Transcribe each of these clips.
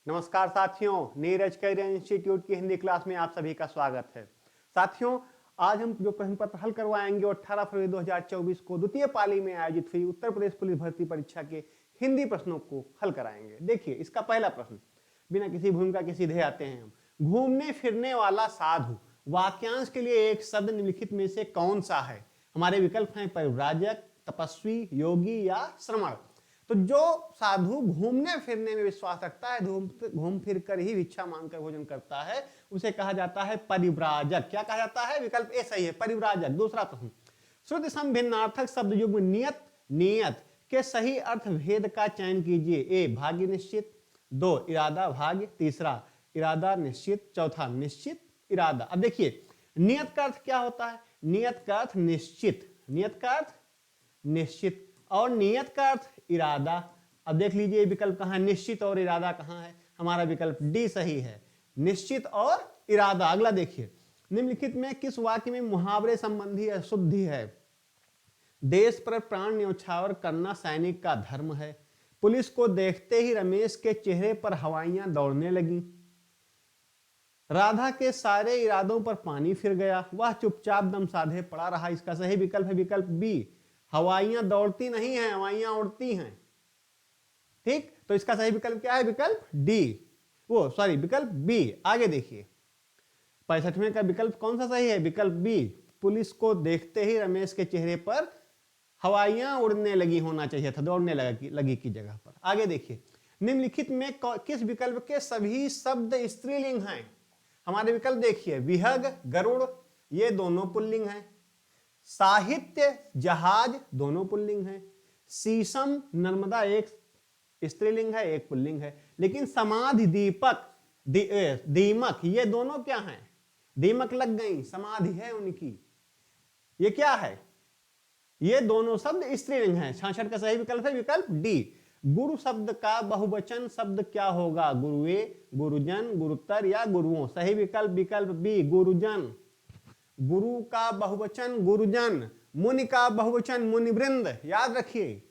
नमस्कार साथियों, Neeraj career institute की हिंदी क्लास में आप सभी का स्वागत है। साथियों, आज हम जो प्रश्न पत्र हल करवाएंगे 18 फरवरी 2024 को द्वितीय पाली में आयोजित हुई उत्तर प्रदेश पुलिस भर्ती परीक्षा के हिंदी प्रश्नों को हल कराएंगे। देखिए, इसका पहला प्रश्न बिना किसी भूमिका के सीधे आते हैं हम। घूमने फिरने वाला साधु वाक्यांश के लिए एक शब्द निम्नलिखित में से कौन सा है? हमारे विकल्प हैं परिव्राजक, तपस्वी, योगी या श्रमण। तो जो साधु घूमने फिरने में विश्वास रखता है, घूम फिर कर ही भिक्षा मांगकर भोजन करता है, उसे कहा जाता है परिव्राजक। क्या कहा जाता है? विकल्प ए सही है, परिव्राजक। दूसरा प्रश्न, श्रुति सम भिन्नार्थक शब्द युग्म नियत नियत के सही अर्थ भेद का चयन कीजिए। ए भाग्य निश्चित, दो इरादा भाग्य, तीसरा इरादा निश्चित, चौथा निश्चित इरादा। अब देखिए, नियत का अर्थ क्या होता है? नियत का अर्थ निश्चित, नियत का अर्थ निश्चित, और नियत का अर्थ इरादा। अब देख लीजिए विकल्प कहां है, निश्चित और इरादा कहां है? हमारा विकल्प डी सही है, निश्चित और इरादा। अगला देखिए, निम्नलिखित में किस वाक्य में मुहावरे संबंधी अशुद्धि है? देश पर प्राण न्यौछावर करना सैनिक का धर्म है। पुलिस को देखते ही रमेश के चेहरे पर हवाइयां दौड़ने लगी। राधा के सारे इरादों पर पानी फिर गया, वह चुपचाप दम साधे पड़ा रहा। इसका सही विकल्प है विकल्प बी, हवाइयां दौड़ती नहीं हैं, हवाइयां उड़ती हैं। ठीक, तो इसका सही विकल्प क्या है? विकल्प डी, विकल्प बी। आगे देखिए, 65वें का विकल्प कौन सा सही है? विकल्प बी, पुलिस को देखते ही रमेश के चेहरे पर हवाइयां उड़ने लगी होना चाहिए था, दौड़ने लगी की जगह पर। आगे देखिए, निम्नलिखित में किस विकल्प के सभी शब्द स्त्रीलिंग हैं? हमारे विकल्प देखिए, विहग, गरुड़, ये दोनों पुल्लिंग हैं। साहित्य, जहाज, दोनों पुल्लिंग है। शीशम, नर्मदा एक स्त्रीलिंग है, एक पुल्लिंग है। लेकिन समाधि, दीपक, दीमक, ये दोनों क्या हैं? दीमक लग गई, समाधि है उनकी। ये क्या है? ये दोनों शब्द स्त्रीलिंग हैं। 66 का सही विकल्प है विकल्प डी। गुरु शब्द का बहुवचन शब्द क्या होगा? गुरुए, गुरुजन, गुरुतर या गुरुओं। सही विकल्प विकल्प बी, गुरुजन। गुरु का बहुवचन गुरुजन, मुनि का बहुवचन मुनिवृंद, याद रखिए।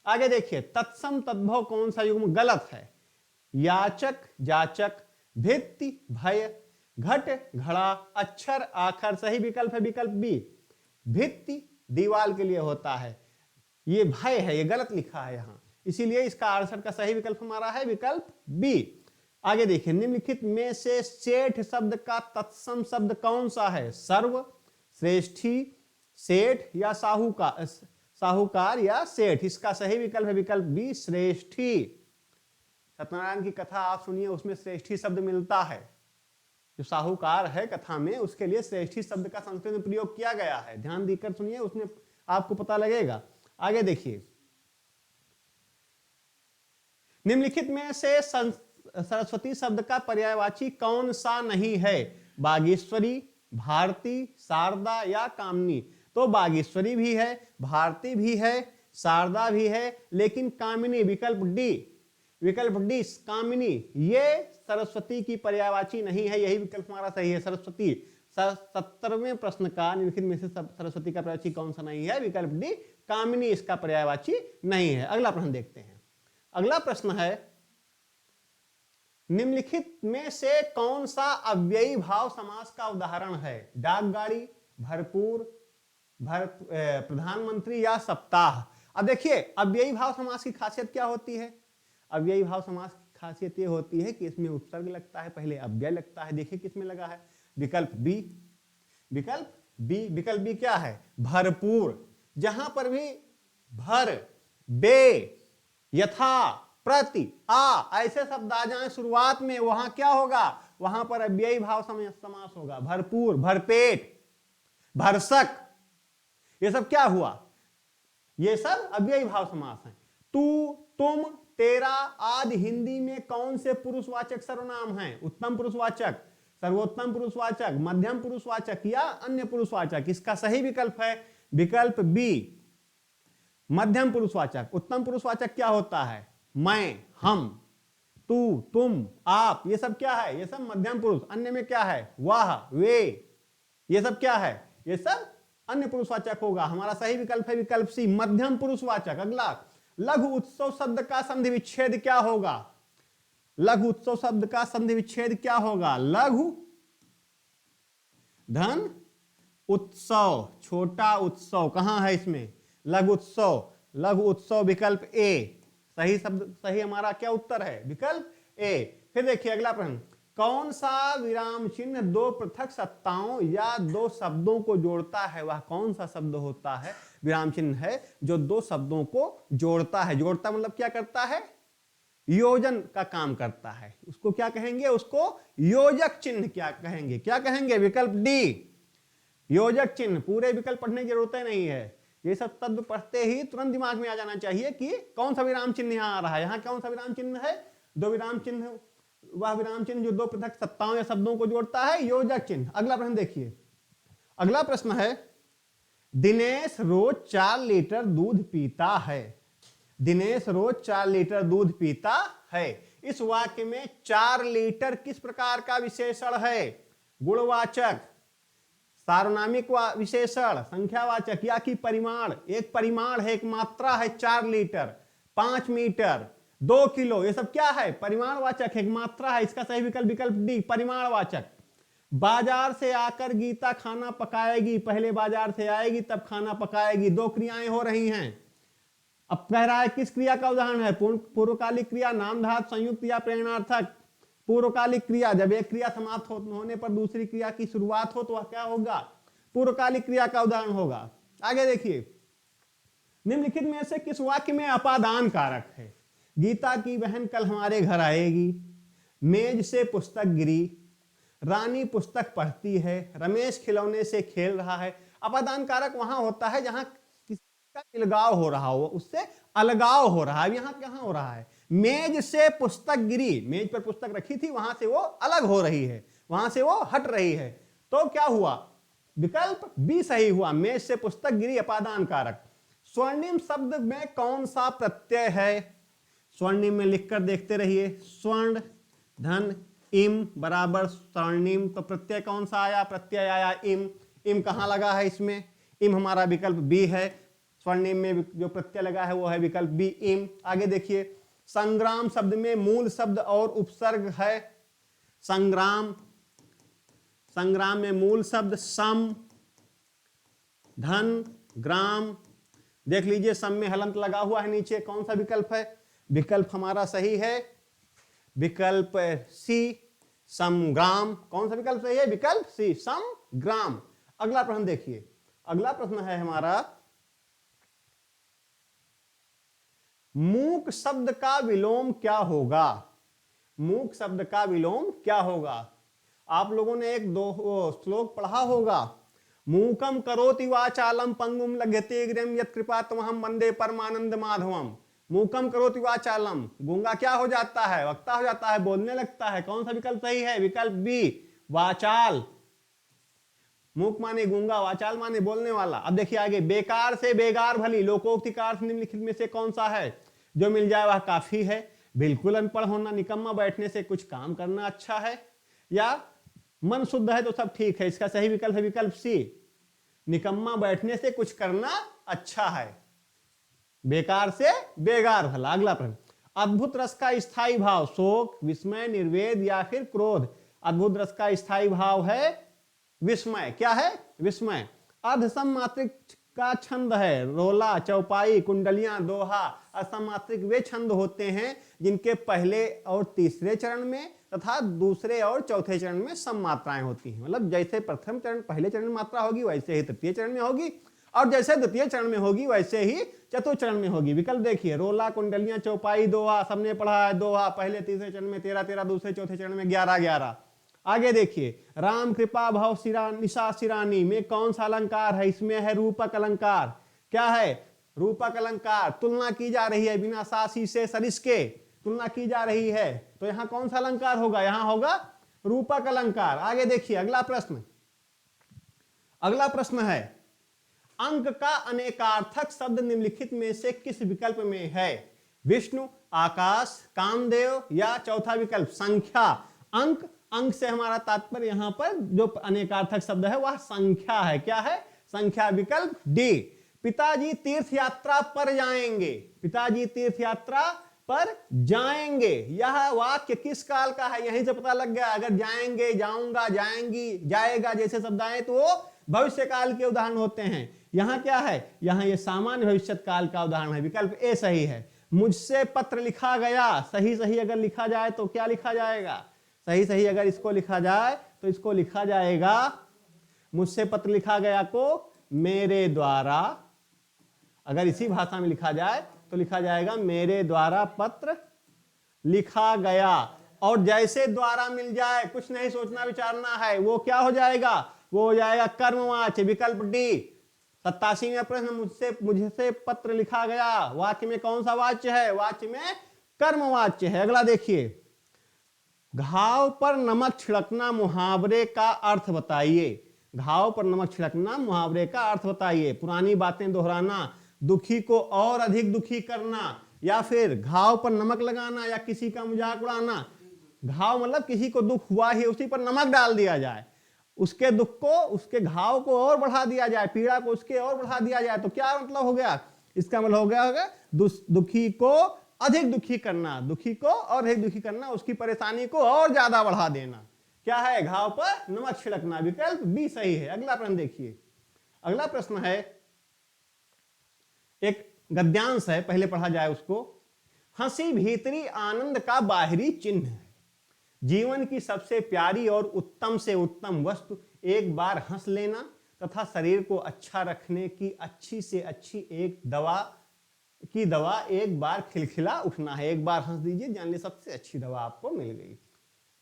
आगे देखिए, तत्सम तद्भव कौन सा युग्म गलत है? याचक, जाचक, भित्ति, भय, घट, घड़ा, अक्षर, आखर। सही विकल्प है विकल्प बी, भित्ति दीवाल के लिए होता है, ये भय है, ये गलत लिखा है यहां, इसीलिए इसका आंसर का सही विकल्प हमारा है विकल्प बी। आगे देखिए, निम्नलिखित में से सेठ शब्द का तत्सम शब्द कौन सा है? सर्व, श्रेष्ठी, सेठ या साहूकार या सेठ। इसका सही विकल्प है विकल्प बी, श्रेष्ठी। सत्यनारायण की कथा आप सुनिए, उसमें श्रेष्ठी शब्द मिलता है। जो साहूकार है कथा में, उसके लिए श्रेष्ठी शब्द का संस्कृत में प्रयोग किया गया है। ध्यान देकर सुनिए, उसमें आपको पता लगेगा। आगे देखिए, निम्नलिखित में से सरस्वती शब्द का पर्यायवाची कौन सा नहीं है? बागेश्वरी, भारती, शारदा या कामिनी। तो बागेश्वरी भी है, भारती भी है, शारदा भी है, लेकिन कामिनी, विकल्प डी, विकल्प डी कामिनी, ये सरस्वती की पर्यायवाची नहीं है। यही विकल्प हमारा सही है, सरस्वती। 70वें प्रश्न का निम्नलिखित में से सरस्वती का पर्यायवाची कौन सा नहीं है? विकल्प डी, कामिनी इसका पर्यायवाची नहीं है। अगला प्रश्न देखते हैं। अगला प्रश्न है, निम्नलिखित में से कौन सा अव्ययी भाव समास का उदाहरण है? डाकगाड़ी, भरपूर, प्रधानमंत्री या सप्ताह। अब देखिए, अव्ययी भाव समास की खासियत क्या होती है? अव्ययी भाव समास की खासियत यह होती है कि इसमें उपसर्ग लगता है, पहले अव्यय लगता है। देखिए किसमें लगा है, विकल्प बी, विकल्प बी। विकल्प बी क्या है? भरपूर। जहां पर भी भर, बे, यथा, प्रति, आ ऐसे शब्द आ जाएं शुरुआत में, वहां क्या होगा? वहां पर अव्ययी भाव समास होगा। भरपूर, भरपेट, भरसक, ये सब क्या हुआ? ये सब अव्ययी भाव समास हैं। तू, तुम, तेरा आदि हिंदी में कौन से पुरुषवाचक सर्वनाम हैं? उत्तम पुरुषवाचक, सर्वोत्तम पुरुषवाचक, मध्यम पुरुषवाचक या अन्य पुरुषवाचक। इसका सही विकल्प है विकल्प बी, मध्यम पुरुषवाचक। उत्तम पुरुषवाचक क्या होता है? मैं, हम, तू, तुम, आप, ये सब क्या है? ये सब मध्यम पुरुष। अन्य में क्या है? वह, वे, ये सब क्या है? ये सब अन्य पुरुषवाचक होगा। हमारा सही विकल्प है विकल्प सी, मध्यम पुरुषवाचक। अगला, लघु उत्सव शब्द का संधि विच्छेद क्या होगा? लघु उत्सव शब्द का संधि विच्छेद क्या होगा? लघु धन उत्सव, छोटा उत्सव कहां है इसमें? लघु उत्सव, लघु उत्सव विकल्प ए सही शब्द, सही हमारा क्या उत्तर है? विकल्प ए। फिर देखिए अगला प्रश्न, कौन सा विराम चिन्ह दो पृथक सत्ताओं या दो शब्दों को जोड़ता है? वह कौन सा शब्द होता है, विराम चिन्ह है जो दो शब्दों को जोड़ता है? जोड़ता मतलब क्या करता है? योजन का काम करता है। उसको क्या कहेंगे? उसको योजक चिन्ह क्या कहेंगे? क्या कहेंगे? विकल्प डी योजक चिन्ह। पूरे विकल्प पढ़ने की जरूरत नहीं है, ये सब तत्व पढ़ते ही तुरंत दिमाग में आ जाना चाहिए कि कौन सा विराम चिन्ह यहाँ आ रहा है। यहाँ कौन सा विराम चिन्ह है? दो विराम चिन्ह, वह विराम चिन्ह जो दो पृथक सत्ताओं या शब्दों को जोड़ता है, योजक चिन्ह। अगला प्रश्न देखिए, अगला प्रश्न है, दिनेश रोज 4 लीटर दूध पीता है। दिनेश रोज 4 लीटर दूध पीता है। इस वाक्य में 4 लीटर किस प्रकार का विशेषण है? गुणवाचक, सार्वनामिक विशेषण, संख्यावाचक या कि परिमाण? एक परिमाण है, एक मात्रा है 4 लीटर, 5 मीटर, 2 किलो, ये सब क्या है? परिमाणवाचक, एक मात्रा है। इसका सही विकल्प विकल्प डी परिमाणवाचक। बाजार से आकर गीता खाना पकाएगी। पहले बाजार से आएगी तब खाना पकाएगी। 2 क्रियाएं हो रही हैं। अब कह रहा है किस क्रिया का उदाहरण है? पूर्वकालिक क्रिया, नामधातु, संयुक्त या प्रेरणार्थक। पूर्वकालिक क्रिया, जब एक क्रिया समाप्त होने पर दूसरी क्रिया की शुरुआत हो तो वह क्या होगा? पूर्वकालिक क्रिया का उदाहरण होगा। आगे देखिए, निम्नलिखित में से किस वाक्य में अपादान कारक है? गीता की बहन कल हमारे घर आएगी, मेज से पुस्तक गिरी, रानी पुस्तक पढ़ती है, रमेश खिलौने से खेल रहा है। अपादान कारक वहां होता है जहां किसी का इलगाव हो रहा हो, उससे अलगाव हो रहा है। यहां कहां हो रहा है? मेज से पुस्तक गिरी, मेज पर पुस्तक रखी थी, वहां से वो अलग हो रही है, वहां से वो हट रही है। तो क्या हुआ? विकल्प बी सही हुआ, मेज से पुस्तक गिरी अपादान कारक। स्वर्णिम शब्द में कौन सा प्रत्यय है? स्वर्णिम में लिखकर देखते रहिए, स्वर्ण धन इम बराबर स्वर्णिम। तो प्रत्यय कौन सा आया? प्रत्यय आया इम। इम कहां लगा है इसमें? इम हमारा विकल्प बी है। स्वर्णिम में जो प्रत्यय लगा है वो है विकल्प बी इम। आगे देखिए, संग्राम शब्द में मूल शब्द और उपसर्ग है। संग्राम, संग्राम में मूल शब्द सम धन ग्राम। देख लीजिए, सम में हलंत लगा हुआ है नीचे। कौन सा विकल्प है? विकल्प हमारा सही है विकल्प सी समग्राम। कौन सा विकल्प सही है? विकल्प सी समग्राम। अगला प्रश्न देखिए, अगला प्रश्न है हमारा, मूक शब्द का विलोम क्या होगा? मूक शब्द का विलोम क्या होगा? आप लोगों ने एक दो श्लोक पढ़ा होगा, मूकम करोति वाचालम पंगुम लघ्यते गिरिम यत् कृपा तमहम वंदे परमानंद माधवम। मूकम करोति वाचालम, गूंगा क्या हो जाता है? वक्ता हो जाता है, बोलने लगता है। कौन सा विकल्प सही है? विकल्प बी वाचाल। मूक माने गूंगा, वाचाल माने बोलने वाला। अब देखिए आगे, बेकार से बेगार भली, लोकोक्ति का अर्थ निम्नलिखित में से कौन सा है? जो मिल जाए वह काफी है, बिल्कुल अनपढ़ होना, निकम्मा बैठने से कुछ काम करना अच्छा है, या मन शुद्ध है तो सब ठीक है। इसका सही विकल्प है विकल्प सी, निकम्मा बैठने से कुछ करना अच्छा है, बेकार से बेगार भला। अगला प्रश्न, अद्भुत रस का स्थायी भाव शोक, विस्मय, निर्वेद या फिर क्रोध? अद्भुत रस का स्थायी भाव है विस्मय। क्या है? विस्मय। अर्धसम मात्रिक का छंद है रोला, चौपाई, कुंडलियां, दोहा। असम मात्रिक वे छंद होते हैं जिनके पहले और तीसरे चरण में तथा दूसरे और चौथे चरण में सम मात्राएं होती हैं। मतलब जैसे प्रथम चरण पहले चरण में मात्रा होगी वैसे ही तृतीय चरण में होगी, और जैसे द्वितीय चरण में होगी वैसे ही चतुर्थ चरण में होगी। विकल्प देखिए, रोला, कुंडलियां, चौपाई, दोहा, सबने पढ़ा है। दोहा पहले तीसरे चरण में 13-13, दूसरे चौथे चरण में 11-11। आगे देखिए, राम कृपा भव निशा सिरानी में कौन सा अलंकार है? इसमें है रूपक अलंकार। क्या है? रूपक अलंकार। तुलना की जा रही है, बिना सासी से सरिस के तुलना की जा रही है, तो यहां कौन सा अलंकार होगा? यहां होगा रूपक अलंकार। आगे देखिए अगला प्रश्न, अगला प्रश्न है, अंक का अनेकार्थक शब्द निम्नलिखित में से किस विकल्प में है? विष्णु, आकाश, कामदेव या चौथा विकल्प संख्या। अंक, अंक से हमारा तात्पर्य यहां पर जो अनेकार्थक शब्द है वह संख्या है। क्या है? संख्या। विकल्प डी। पिताजी तीर्थ यात्रा पर जाएंगे। पिताजी तीर्थ यात्रा पर जाएंगे। यह वाक्य किस काल का है, यहीं से पता लग गया। अगर जाएंगे, जाऊंगा, जाएंगी, जाएगा जैसे शब्द आए तो वो भविष्य काल के उदाहरण होते हैं। यहां क्या है, यहां ये सामान्य भविष्य काल का उदाहरण है। विकल्प ए सही है। मुझसे पत्र लिखा गया, सही सही अगर लिखा जाए तो क्या लिखा जाएगा, सही सही अगर इसको लिखा जाए तो इसको लिखा जाएगा, मुझसे पत्र लिखा गया को मेरे द्वारा, अगर इसी भाषा में लिखा जाए तो लिखा जाएगा मेरे द्वारा पत्र लिखा गया। और जैसे द्वारा मिल जाए, कुछ नहीं सोचना विचारना है, वो क्या हो जाएगा, वो हो जाएगा कर्मवाच्य। विकल्प डी। 87वां प्रश्न, मुझसे पत्र लिखा गया, वाक्य में कौन सा वाच्य है, वाच्य में कर्मवाच्य है। अगला देखिए, घाव पर नमक छिड़कना मुहावरे का अर्थ बताइए। घाव पर नमक छिड़कना मुहावरे का अर्थ बताइए। पुरानी बातें दोहराना, दुखी को और अधिक दुखी करना, या फिर घाव पर नमक लगाना, या किसी का मजाक उड़ाना। घाव मतलब किसी को दुख हुआ ही, उसी पर नमक डाल दिया जाए, उसके दुख को, उसके घाव को और बढ़ा दिया जाए, पीड़ा को उसके और बढ़ा दिया जाए, तो क्या मतलब हो गया, इसका मतलब हो गया होगा दुखी को अधिक दुखी करना, दुखी को और अधिक दुखी करना, उसकी परेशानी को और ज्यादा बढ़ा देना। क्या है, घाव पर नमक छिड़कना। विकल्प बी सही है। अगला प्रश्न देखिए, अगला प्रश्न है, एक गद्यांश है, पहले पढ़ा जाए उसको। हंसी भीतरी आनंद का बाहरी चिन्ह है। जीवन की सबसे प्यारी और उत्तम से उत्तम वस्तु एक बार हंस लेना तथा शरीर को अच्छा रखने की अच्छी से अच्छी दवा एक बार खिलखिला उठना है। एक बार हंस दीजिए, जान ली सबसे अच्छी दवा आपको मिल गई।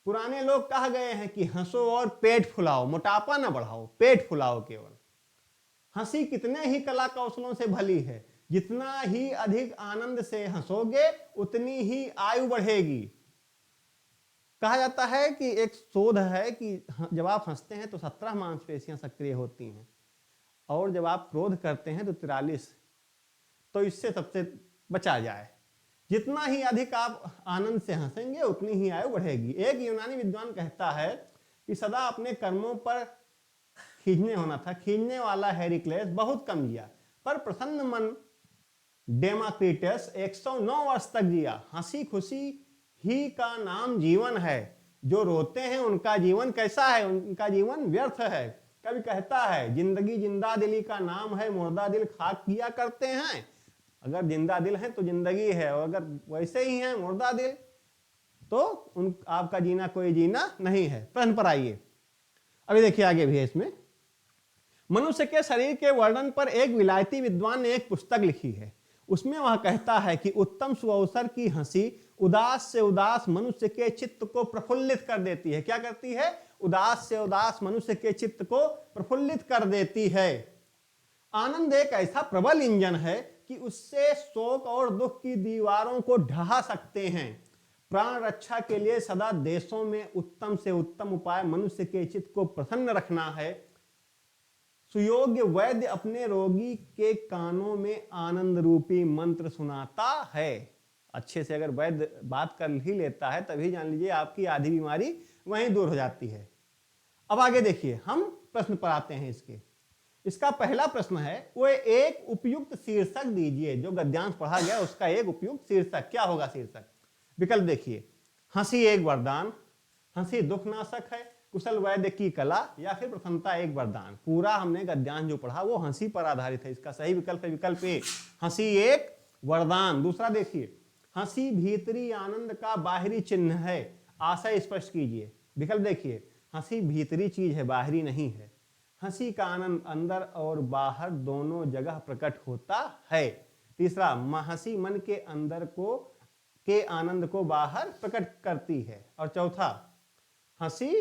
पुराने लोग कहा गए हैं कि हंसो और पेट फुलाओ, मोटापा ना बढ़ाओ, पेट फुलाओ केवल। हंसी कितने ही कला कौशलों से भली है, जितना ही अधिक आनंद से हंसोगे उतनी ही आयु बढ़ेगी। कहा जाता है कि एक शोध है कि जब आप हंसते हैं तो 17 मांसपेशियां सक्रिय होती हैं, और जब आप क्रोध करते हैं तो 43। तो इससे सबसे बचा जाए, जितना ही अधिक आप आनंद से हंसेंगे उतनी ही आयु बढ़ेगी। एक यूनानी विद्वान कहता है कि सदा अपने कर्मों पर खींचने होना था, खींचने वाला हेरिक्लेस बहुत कम जिया, पर प्रसन्न मन डेमाक्रिटस 109 वर्ष तक जिया। हंसी खुशी ही का नाम जीवन है, जो रोते हैं उनका जीवन कैसा है, उनका जीवन व्यर्थ है। कभी कहता है, जिंदगी जिंदा दिली का नाम है, मुर्दा दिल खाक किया करते हैं। अगर जिंदा दिल है तो जिंदगी है, और अगर वैसे ही है मुर्दा दिल तो आपका जीना कोई जीना नहीं है। प्रश्न पर आइए, अभी देखिए आगे भी है इसमें। मनुष्य के शरीर के वर्णन पर एक विलायती विद्वान ने एक पुस्तक लिखी है। उसमें वह कहता है कि उत्तम सुअवसर की हंसी उदास से उदास मनुष्य के चित्त को प्रफुल्लित कर देती है। क्या करती है, उदास से उदास मनुष्य के चित्त को प्रफुल्लित कर देती है। आनंद एक ऐसा प्रबल इंजन है कि उससे शोक और दुख की दीवारों को ढहा सकते हैं। प्राण रक्षा के लिए सदा देशों में उत्तम से उत्तम उपाय मनुष्य के चित्त को प्रसन्न रखना है। सुयोग्य वैद्य अपने रोगी के कानों में आनंद रूपी मंत्र सुनाता है। अच्छे से अगर वैद्य बात कर ही लेता है तभी जान लीजिए आपकी आधी बीमारी वहीं दूर हो जाती है। अब आगे देखिए, हम प्रश्न पर आते हैं। इसका पहला प्रश्न है, वो एक उपयुक्त शीर्षक दीजिए। जो गद्यांश पढ़ा गया उसका एक उपयुक्त शीर्षक क्या होगा शीर्षक। विकल्प देखिए, हंसी एक वरदान, हंसी दुखनाशक है, कुशल वैद्य की कला, या फिर प्रसन्नता एक वरदान। पूरा हमने गद्यांश जो पढ़ा वो हंसी पर आधारित है। इसका सही विकल्प है विकल्प ए, हंसी एक वरदान। दूसरा देखिए, हंसी भीतरी आनंद का बाहरी चिन्ह है, आशय स्पष्ट कीजिए। विकल्प देखिए, हंसी भीतरी चीज है, बाहरी नहीं है। हंसी का आनंद अंदर और बाहर दोनों जगह प्रकट होता है। तीसरा, हंसी मन के अंदर के आनंद को बाहर प्रकट करती है। और चौथा, हंसी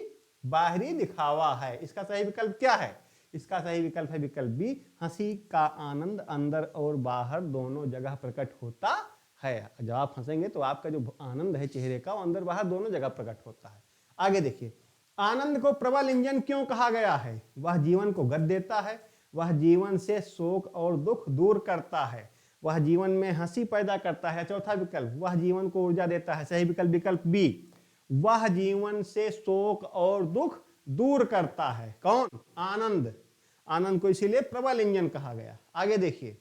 बाहरी दिखावा है। इसका सही विकल्प क्या है, इसका सही विकल्प है विकल्प बी, हंसी का आनंद अंदर और बाहर दोनों जगह प्रकट होता है। जब आप हंसेंगे तो आपका जो आनंद है चेहरे का वो अंदर बाहर दोनों जगह प्रकट होता है। आगे देखिए, आनंद को प्रबल इंजन क्यों कहा गया है। वह जीवन को गति देता है, वह जीवन से शोक और दुख दूर करता है, वह जीवन में हंसी पैदा करता है। चौथा विकल्प, वह जीवन को ऊर्जा देता है। सही विकल्प विकल्प बी, वह जीवन से शोक और दुख दूर करता है। कौन, आनंद। आनंद को इसीलिए प्रबल इंजन कहा गया। आगे देखिए,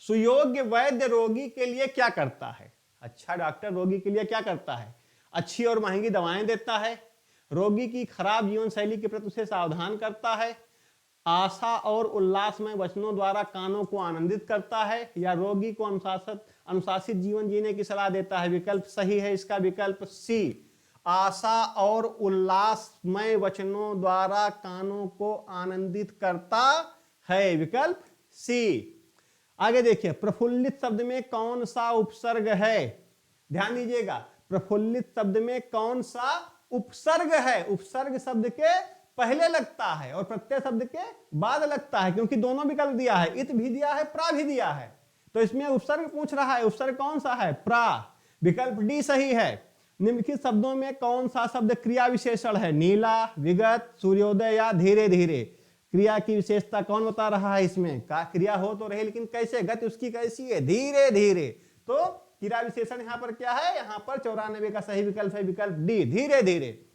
सुयोग्य वैद्य रोगी के लिए क्या करता है? अच्छा डॉक्टर रोगी के लिए क्या करता है? अच्छी और महंगी दवाएं देता है, रोगी की खराब जीवन शैली के प्रति उसे सावधान करता है, आशा और उल्लासमय वचनों द्वारा कानों को आनंदित करता है, या रोगी को अनुशासित जीवन जीने की सलाह देता है। विकल्प सही है इसका विकल्प सी, आशा और उल्लासमय वचनों द्वारा कानों को आनंदित करता है, विकल्प सी। आगे देखिए, प्रफुल्लित शब्द में कौन सा उपसर्ग है? ध्यान दीजिएगा, प्रफुल्लित शब्द में कौन सा उपसर्ग है? उपसर्ग शब्द के पहले लगता है और प्रत्यय शब्द के बाद लगता है, क्योंकि दोनों विकल्प दिया है, इत भी दिया है, प्रा भी दिया है, तो इसमें उपसर्ग पूछ रहा है। उपसर्ग कौन सा है? प्रा, विकल्प डी सही है। निम्नलिखित शब्दों में कौन सा शब्द क्रिया विशेषण है? नीला, विगत, सूर्योदय या धीरे धीरे। क्रिया की विशेषता कौन बता रहा है? इसमें का क्रिया हो तो रहे, लेकिन कैसे? गति उसकी कैसी है? धीरे धीरे। तो क्रिया विशेषण यहां पर क्या है? यहां पर 94 का सही विकल्प है, विकल्प डी, धीरे धीरे।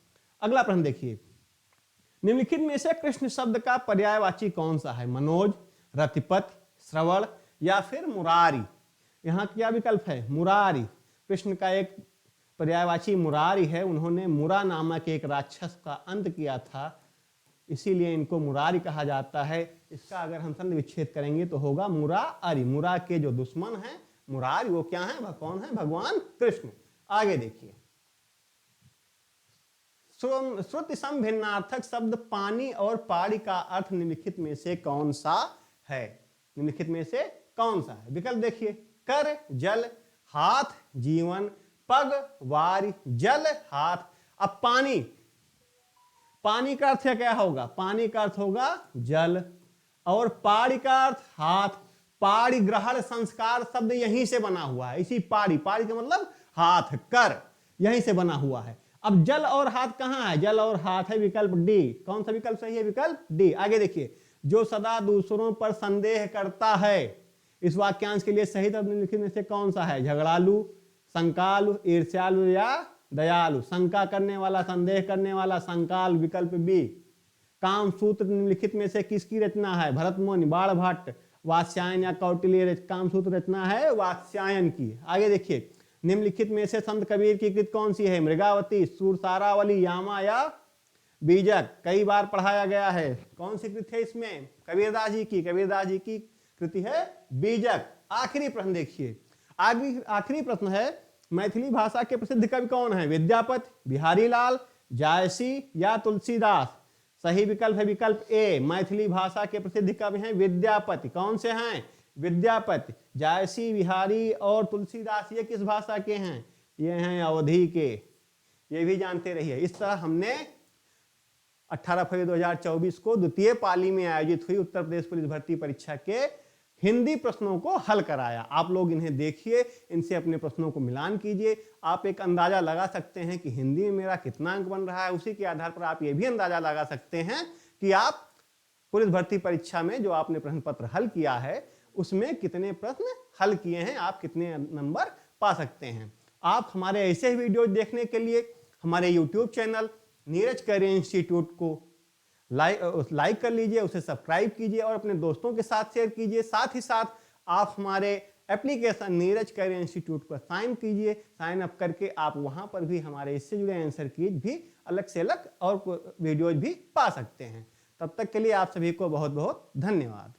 अगला प्रश्न देखिए, निम्नलिखित में से कृष्ण शब्द का पर्यायवाची कौन सा है? मनोज, रतिपति, श्रवण या फिर मुरारी। यहां क्या विकल्प है? मुरारी। कृष्ण का एक पर्यायवाची मुरारी है, उन्होंने मुरा नामक एक राक्षस का अंत किया था, इसीलिए इनको मुरारी कहा जाता है। इसका अगर हम संधि विच्छेद करेंगे तो होगा मुरारी। मुरा के जो दुश्मन हैं मुरारी, वो क्या है? कौन है? भगवान कृष्ण। आगे देखिए, श्रुति संभिन्नार्थक शब्द पानी और पाड़ी का अर्थ निम्नलिखित में से कौन सा है? निम्नलिखित में से कौन सा है? विकल्प देखिए, कर जल, हाथ जीवन, पग वारी, जल हाथ। अब पानी, पानी का अर्थ क्या होगा? पानी का अर्थ होगा जल, और पाड़ी का अर्थ हाथ। पाड़ी ग्रहण संस्कार शब्द यहीं से बना हुआ है, इसी पाड़ी, पाड़ी का मतलब हाथ, कर, यहीं से बना हुआ है। अब जल और हाथ कहां है? जल और हाथ है, विकल्प डी। कौन सा विकल्प सही है? विकल्प डी। आगे देखिए, जो सदा दूसरों पर संदेह करता है, इस वाक्यांश के लिए सही शब्द निम्नलिखित में से कौन सा है? झगड़ालू, शंकालु, ईर्ष्यालु या दयालु। शंका करने वाला, संदेह करने वाला, शंकाल, विकल्प बी। काम सूत्र निम्नलिखित में से किसकी रचना है? भरतमुनि, बाणभट्ट, वात्स्यायन या कौटिल्य। काम सूत्र रचना है वात्स्यायन की। आगे देखिए, निम्नलिखित में से संत कबीर की कृत कौन सी है? मृगावती, सुरसारावली, यामा या बीजक। कई बार पढ़ाया गया है, कौन सी कृत है इसमें? कबीरदास जी की। कबीरदास जी की कृति है बीजक। आखिरी प्रश्न देखिए, आखिरी प्रश्न है, मैथिली भाषा के प्रसिद्ध कवि कौन है? विद्यापति, बिहारी लाल, जायसी या तुलसीदास। सही विकल्प है विकल्प ए, मैथिली भाषा के प्रसिद्ध कवि हैं विद्यापति। कौन से हैं? विद्यापति। जायसी, बिहारी और तुलसीदास ये किस भाषा के हैं? ये हैं अवधी के। ये भी जानते रहिए। इस तरह हमने 18 फरवरी 2024 को द्वितीय पाली में आयोजित हुई उत्तर प्रदेश पुलिस भर्ती परीक्षा के हिंदी प्रश्नों को हल कराया। आप लोग इन्हें देखिए, इनसे अपने प्रश्नों को मिलान कीजिए। आप एक अंदाजा लगा सकते हैं कि हिंदी में मेरा कितना अंक बन रहा है। उसी के आधार पर आप ये भी अंदाजा लगा सकते हैं कि आप पुलिस भर्ती परीक्षा में जो आपने प्रश्न पत्र हल किया है उसमें कितने प्रश्न हल किए हैं, आप कितने नंबर पा सकते हैं। आप हमारे ऐसे ही वीडियो देखने के लिए हमारे YouTube channel Neeraj career institute को लाइक कर लीजिए, उसे सब्सक्राइब कीजिए और अपने दोस्तों के साथ शेयर कीजिए। साथ ही साथ आप हमारे एप्लीकेशन नीरज करियर इंस्टीट्यूट पर साइन कीजिए। साइन अप करके आप वहां पर भी हमारे इससे जुड़े आंसर कीज भी अलग से अलग और वीडियोज भी पा सकते हैं। तब तक के लिए आप सभी को बहुत बहुत धन्यवाद।